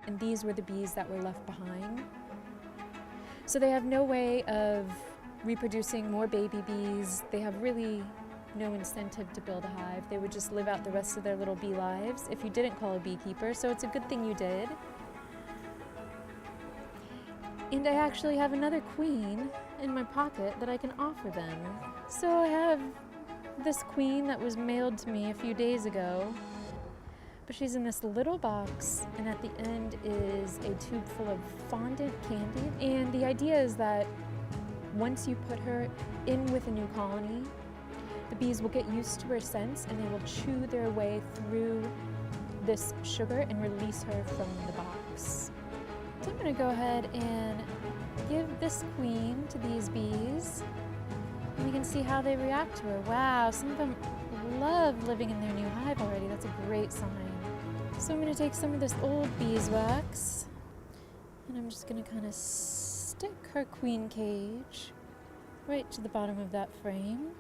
and these were the bees that were left behind. So they have no way of reproducing more baby bees. They have really no incentive to build a hive. They would just live out the rest of their little bee lives if you didn't call a beekeeper, so it's a good thing you did. And I actually have another queen in my pocket that I can offer them. So I have this queen that was mailed to me a few days ago, but she's in this little box, and at the end is a tube full of fondant candy. And the idea is that once you put her in with a new colony, the bees will get used to her scents and they will chew their way through this sugar and release her from the box. So I'm going to go ahead and give this queen to these bees, and we can see how they react to her. Wow, some of them love living in their new hive already. That's a great sign. So I'm going to take some of this old beeswax, and I'm just going to kind of stick her queen cage right to the bottom of that frame.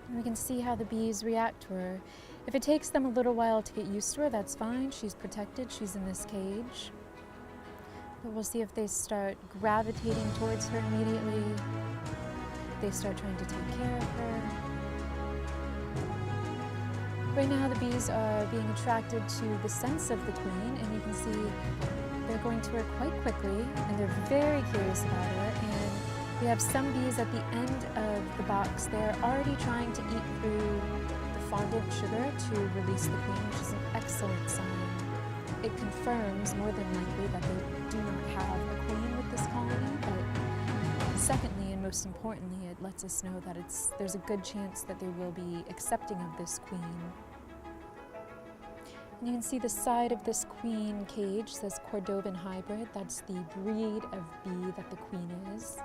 And we can see how the bees react to her. If it takes them a little while to get used to her, that's fine. She's protected, she's in this cage. But we'll see if they start gravitating towards her immediately. They start trying to take care of her. Right now the bees are being attracted to the scents of the queen, and you can see they're going to her quite quickly, and they're very curious about her. And we have some bees at the end of the box. They're already trying to eat through the fondant sugar to release the queen, which is an excellent sign. It confirms more than likely that they do not have a queen with this colony, but secondly, and most importantly, it lets us know that there's a good chance that they will be accepting of this queen. And you can see the side of this queen cage says Cordovan hybrid. That's the breed of bee that the queen is.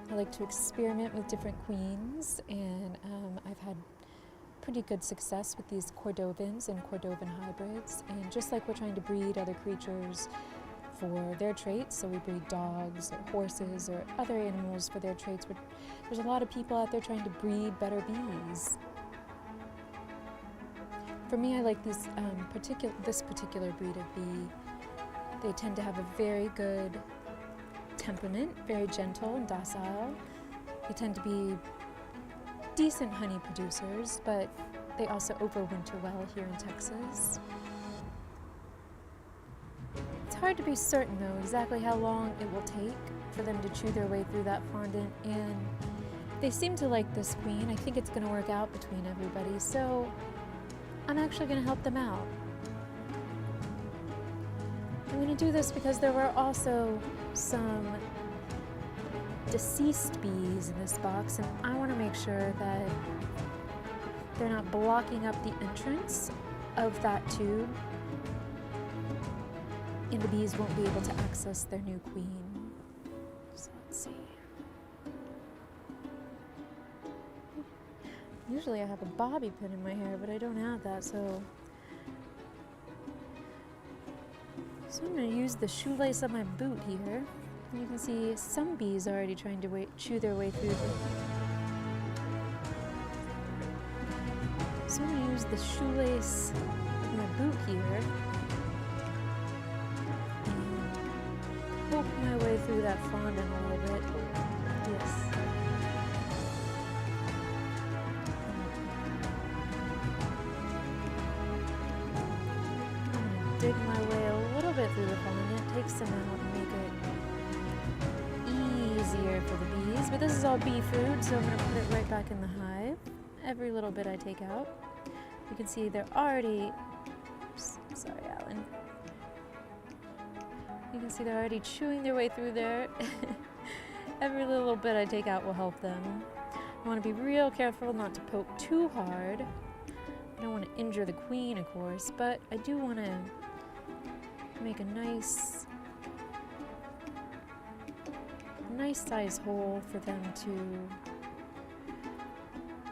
I like to experiment with different queens, and I've had pretty good success with these Cordovans and Cordovan hybrids. And just like we're trying to breed other creatures for their traits, so we breed dogs or horses or other animals for their traits, there's a lot of people out there trying to breed better bees. For me, I like this particular breed of bee. They tend to have a very good temperament, very gentle and docile. They tend to be decent honey producers, but they also overwinter well here in Texas. It's hard to be certain, though, exactly how long it will take for them to chew their way through that fondant, and they seem to like this queen. I think it's going to work out between everybody, so I'm actually going to help them out. I'm going to do this because there were also some deceased bees in this box, and I want to make sure that they're not blocking up the entrance of that tube, and the bees won't be able to access their new queen. So let's see. Usually I have a bobby pin in my hair, but I don't have that, so I'm going to use the shoelace on my boot here. You can see some bees are already trying to chew their way through So I'm going to use the shoelace of my boot here and poke my way through that fondant a little bit. Yes. I'm going to dig my way a little bit through the fondant, take some out and make it easier for the bees, but this is all bee food, so I'm going to put it right back in the hive. Every little bit I take out. You can see they're already, sorry Alan, you can see they're already chewing their way through there. Every little bit I take out will help them. I want to be real careful not to poke too hard. I don't want to injure the queen, of course, but I do want to make a nice size hole for them to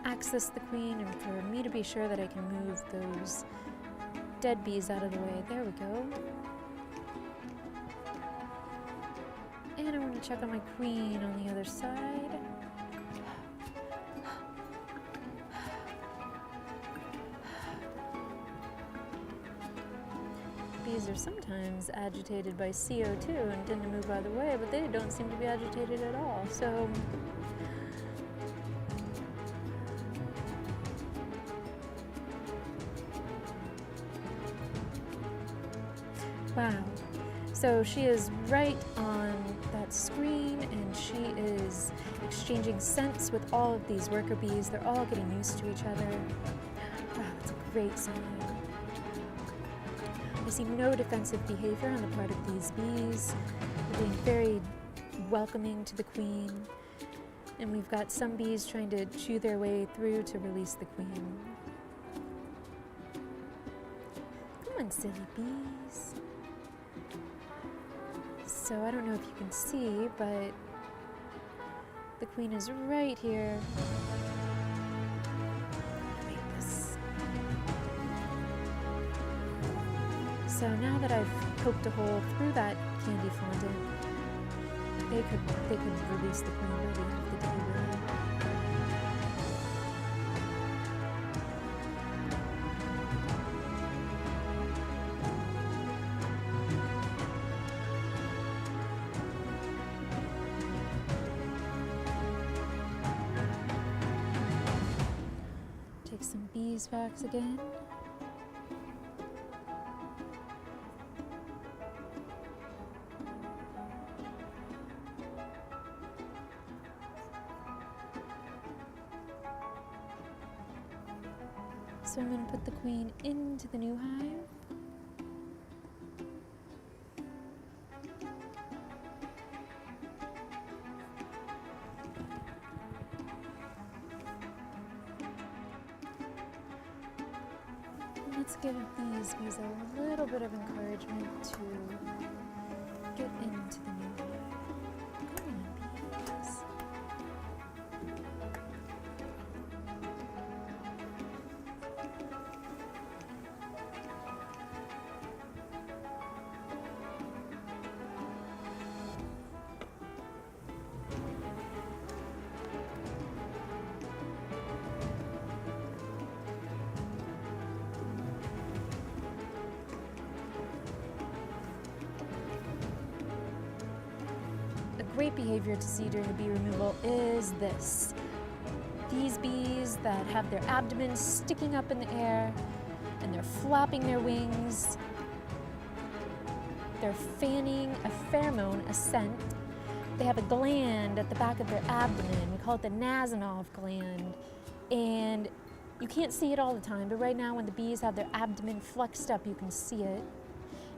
access the queen, and for me to be sure that I can move those dead bees out of the way. There we go. And I want to check on my queen on the other side. bees are sometimes agitated by CO2 and tend to move out of the way, but they don't seem to be agitated at all. So wow. So she is right on that screen, and she is exchanging scents with all of these worker bees. They're all getting used to each other. Wow, that's a great sign. I see no defensive behavior on the part of these bees. They're being very welcoming to the queen. And we've got some bees trying to chew their way through to release the queen. Come on, silly bees. So I don't know if you can see, but the queen is right here. Make this. So now that I've poked a hole through that candy fondant, they could release the queen by the end of the day, really. Take some beeswax again. So I'm going to put the queen into the new hive. Let's give these bees a little bit of encouragement to get into the new hive. Come on, bees. Great behavior to see during a bee removal is this. These bees that have their abdomens sticking up in the air and they're flapping their wings. They're fanning a pheromone, a scent. They have a gland at the back of their abdomen. We call it the Nasanov gland. And you can't see it all the time, but right now when the bees have their abdomen flexed up, you can see it.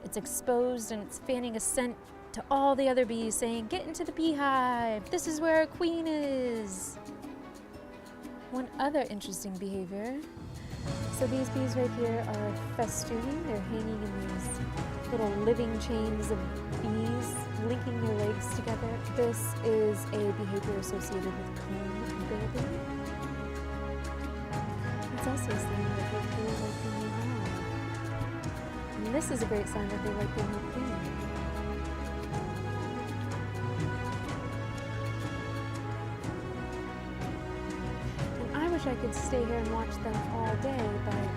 It's exposed and it's fanning a scent to all the other bees, saying, get into the beehive, this is where our queen is. One other interesting behavior, so these bees right here are festooning. They're hanging in these little living chains of bees, linking their legs together. This is a behavior associated with comb building. It's also a sign that they feel like the new hive. And this is a great sign that they like their new queen. I could stay here and watch them all day, but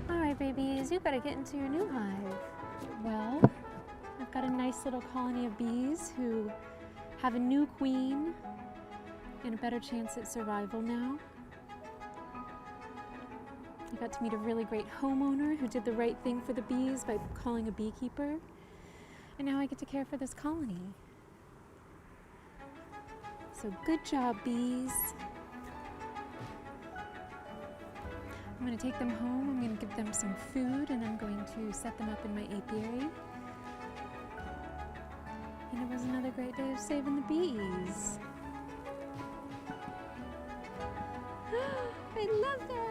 all right, babies, you gotta get into your new hive. Well, I've got a nice little colony of bees who have a new queen and a better chance at survival now. I got to meet a really great homeowner who did the right thing for the bees by calling a beekeeper, and now I get to care for this colony. So good job, bees. I'm going to take them home, I'm going to give them some food, and I'm going to set them up in my apiary. And it was another great day of saving the bees. I love that!